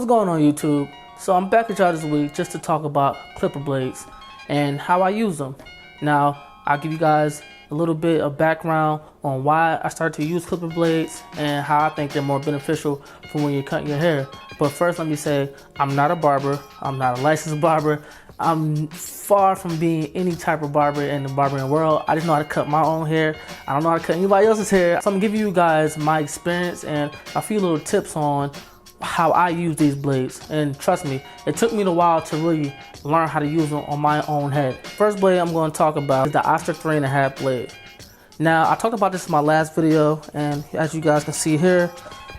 What's going on YouTube? So I'm back with y'all this week just to talk about clipper blades and how I use them. Now I'll give you guys a little bit of background on why I started to use clipper blades and how I think they're more beneficial for when you're cutting your hair. But first let me say, I'm not a barber, I'm not a licensed barber, I'm far from being any type of barber in the barbering world. I just know how to cut my own hair. I don't know how to cut anybody else's hair. So I'm gonna give you guys my experience and a few little tips on how I use these blades. And trust me, it took me a while to really learn how to use them on my own head. First blade I'm going to talk about is the Oster 3.5 blade. Now I talked about this in my last video, and as you guys can see here,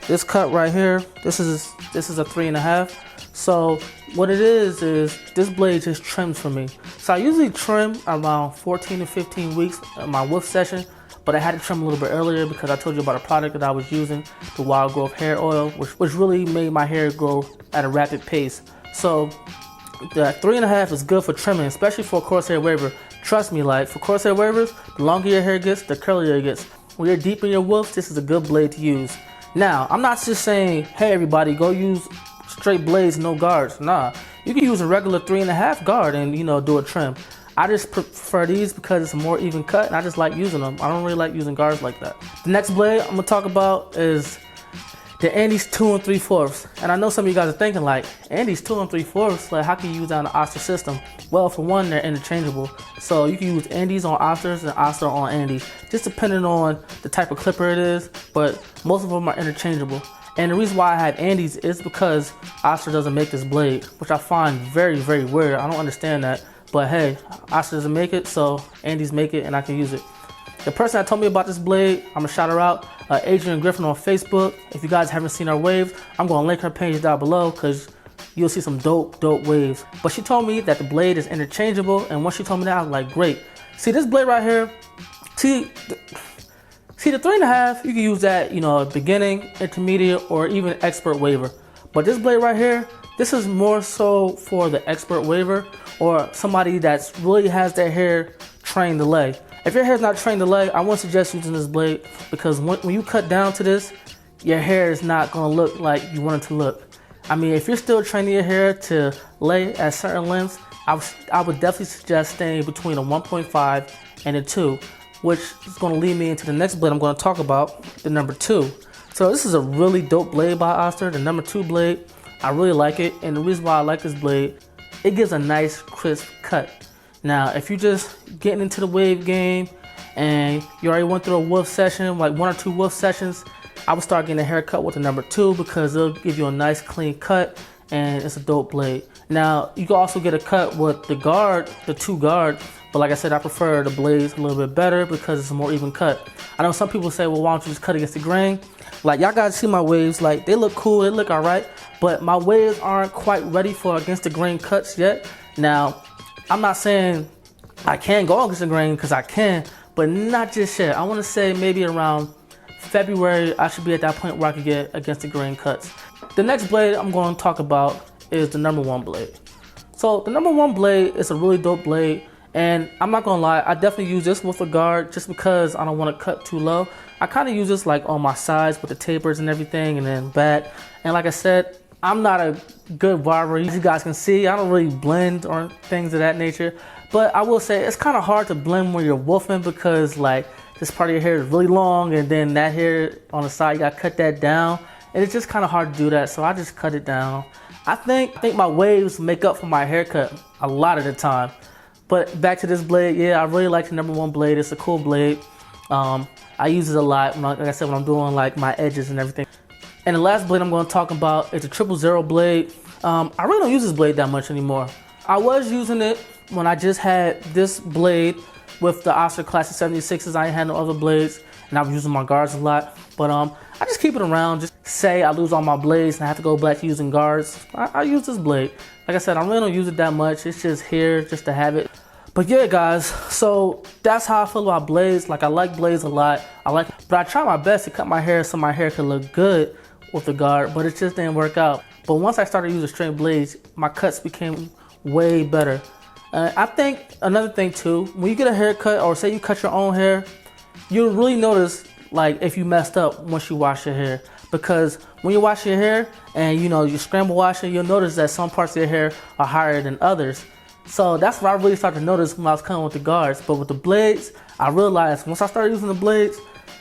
this cut right here, this is a 3.5. So what it is this blade just trims for me. So I usually trim around 14 to 15 weeks in my wolf session, but I had to trim a little bit earlier because I told you about a product that I was using, the Wild Growth Hair Oil, which really made my hair grow at a rapid pace. So the 3.5 is good for trimming, especially for a crosshair waver. Trust me, like for crosshair wavers, the longer your hair gets, the curlier it gets. When you're deep in your wolf, this is a good blade to use. Now, I'm not just saying, hey everybody, go use straight blades, no guards. Nah, you can use a regular 3.5 guard and do a trim. I just prefer these because it's a more even cut and I just like using them. I don't really like using guards like that. The next blade I'm gonna talk about is the Andes 2 3/4. And I know some of you guys are thinking like, Andes 2 3/4, like how can you use that on the Oster system? Well, for one, they're interchangeable. So you can use Andes on Osters and Oster on Andes, just depending on the type of clipper it is, but most of them are interchangeable. And the reason why I have Andes is because Oster doesn't make this blade, which I find very, very weird. I don't understand that. But hey, Oster doesn't make it, so Andes make it and I can use it. The person that told me about this blade, I'm gonna shout her out, Adrian Griffin on Facebook. If you guys haven't seen her waves, I'm gonna link her page down below because you'll see some dope waves. But she told me that the blade is interchangeable, and once she told me that, I was like, great. See this blade right here? See the 3.5, you can use that, beginning, intermediate, or even expert waver. But this blade right here, this is more so for the expert waver or somebody that's really has their hair trained to lay. If your hair's not trained to lay, I wouldn't suggest using this blade because when you cut down to this, your hair is not gonna look like you want it to look. I mean, if you're still training your hair to lay at certain lengths, I would definitely suggest staying between a 1.5 and a 2, which is gonna lead me into the next blade I'm gonna talk about, the number 2. So this is a really dope blade by Oster, the number 2 blade. I really like it, and the reason why I like this blade, it gives a nice crisp cut. Now, if you're just getting into the wave game and you already went through a wolf session, like 1 or 2 wolf sessions, I would start getting a haircut with the number 2 because it'll give you a nice clean cut and it's a dope blade. Now, you can also get a cut with the guard, the 2 guard, but like I said, I prefer the blades a little bit better because it's a more even cut. I know some people say, well, why don't you just cut against the grain? Like, y'all guys see my waves, like they look cool, they look all right, but my waves aren't quite ready for against the grain cuts yet. Now, I'm not saying I can't go against the grain because I can, but not just yet. I want to say maybe around February, I should be at that point where I could get against the grain cuts. The next blade I'm going to talk about is the number 1 blade. So the number 1 blade is a really dope blade, and I'm not gonna lie, I definitely use this with a guard just because I don't want to cut too low. I kind of use this like on my sides with the tapers and everything, and then back. And like I said, I'm not a good barber. As you guys can see, I don't really blend or things of that nature. But I will say it's kind of hard to blend when you're wolfing because like this part of your hair is really long, and then that hair on the side, you gotta cut that down. And it's just kind of hard to do that, so I just cut it down. I think my waves make up for my haircut a lot of the time. But back to this blade, yeah, I really like the number 1 blade. It's a cool blade. I use it a lot, like I said, when I'm doing like my edges and everything. And the last blade I'm going to talk about is the 000 blade. I really don't use this blade that much anymore. I was using it when I just had this blade with the Oster Classic 76s. I ain't had no other blades, and I was using my guards a lot. But I just keep it around. Just say I lose all my blades and I have to go back to using guards, I use this blade. Like I said, I really don't use it that much. It's just here just to have it. But yeah, guys, so that's how I feel about blades. Like, I like blades a lot. But I try my best to cut my hair so my hair could look good with the guard, but it just didn't work out. But once I started using straight blades, my cuts became way better. I think another thing too, when you get a haircut or say you cut your own hair, you'll really notice like if you messed up once you wash your hair. because when you wash your hair and you know you scramble wash it, you'll notice that some parts of your hair are higher than others. So that's what I really started to notice when I was cutting with the guards. But with the blades, I realized once I started using the blades,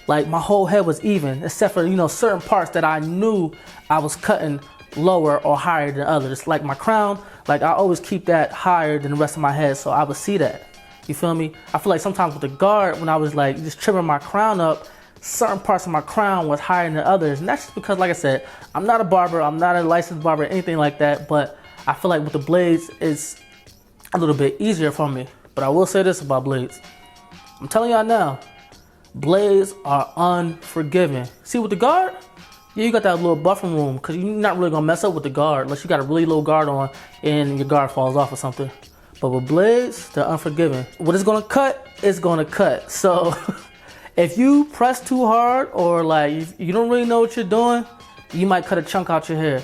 like my whole head was even, except for, you know, certain parts that I knew I was cutting lower or higher than others. Like my crown, like I always keep that higher than the rest of my head, so I would see that. You feel me? I feel like sometimes with the guard, when I was like just trimming my crown up, certain parts of my crown was higher than others. And that's just because, like I said, I'm not a barber, I'm not a licensed barber, anything like that, but I feel like with the blades, it's a little bit easier for me. But I will say this about blades. I'm telling y'all now, blades are unforgiving. See, with the guard, yeah, you got that little buffer room because you're not really gonna mess up with the guard unless you got a really low guard on and your guard falls off or something. But with blades, they're unforgiving. What it's gonna cut, it's gonna cut. So if you press too hard or like you don't really know what you're doing, you might cut a chunk out your hair.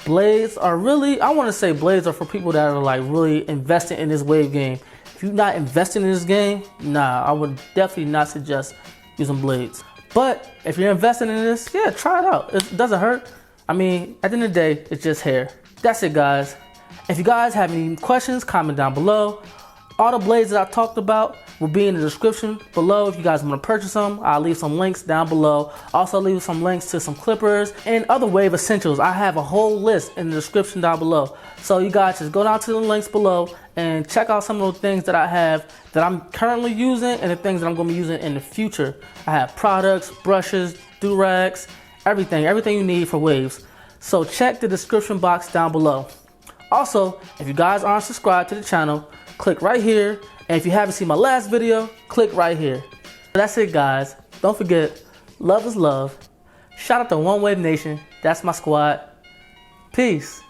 Blades are really, I wanna say blades are for people that are like really investing in this wave game. If you're not investing in this game, nah, I would definitely not suggest using blades. But if you're investing in this, yeah, try it out. It doesn't hurt. I mean, at the end of the day, it's just hair. That's it, guys. If you guys have any questions, comment down below. All the blades that I talked about will be in the description below if you guys want to purchase them. I'll leave some links down below. Also leave some links to some clippers and other wave essentials. I have a whole list in the description down below. So you guys just go down to the links below and check out some of the things that I have that I'm currently using and the things that I'm going to be using in the future. I have products, brushes, Durags, everything you need for waves. So check the description box down below. Also, if you guys aren't subscribed to the channel, click right here. And if you haven't seen my last video, click right here. That's it, guys. Don't forget, love is love. Shout out to One Wave Nation. That's my squad. Peace.